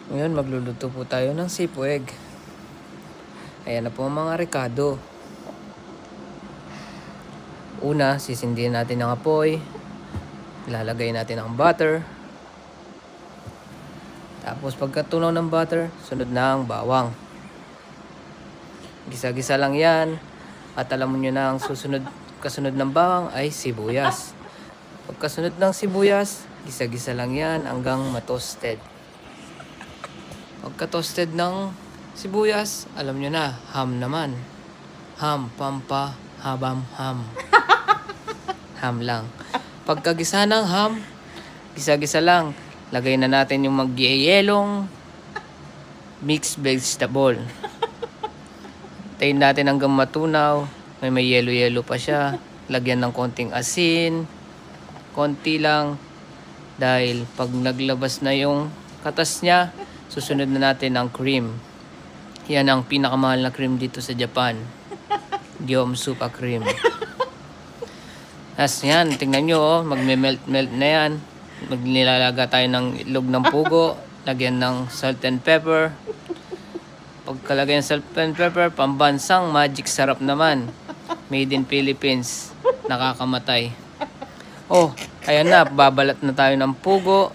Ngayon, magluluto po tayo ng sipo egg. Ayan na po ang mga rekado. Una, sisindihan natin ang apoy. Ilalagay natin ang butter. Tapos pagkatunaw ng butter, sunod na ang bawang. Gisa-gisa lang yan. At alam mo nyo na ang kasunod ng bawang ay sibuyas. Pagkasunod ng sibuyas, gisa-gisa lang yan hanggang matoasted. Pagka-toasted ng sibuyas, alam nyo na, ham naman. Ham, pampa, habam, ham. Ham lang. Pagkagisa ng ham, gisa-gisa lang. Lagay na natin yung magyayelong mixed vegetable. Tayin natin hanggang matunaw. May yelo-yelo pa siya. Lagyan ng konting asin. Konti lang. Dahil pag naglabas na yung katas niya, susunod na natin ang cream. Yan ang pinakamahal na cream dito sa Japan. Gyomsupa cream. As yan, tingnan nyo, oh, magme-melt na yan. Magnilalaga tayo ng itlog ng pugo. Lagyan ng salt and pepper. Pagkalagay ng salt and pepper, pambansang magic sarap naman. Made in Philippines. Nakakamatay. Oh, ayan na, babalat na tayo ng pugo.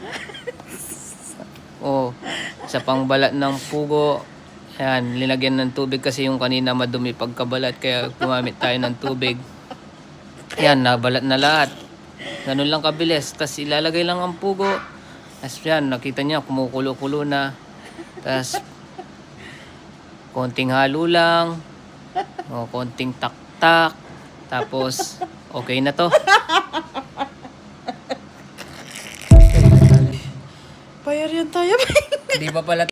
Oh, sa pangbalat ng pugo. Ayan, linagyan ng tubig kasi yung kanina madumi pagkabalat, kaya gumamit tayo ng tubig. Ayan, nabalat na lahat. Ganun lang kabilis. Tapos ilalagay lang ang pugo. Tapos yan, nakita niya, kumukulo-kulo na. Tapos, konting halo lang. O, konting tak-tak. Tapos, okay na to. Bayar yan tayo. Di ba pala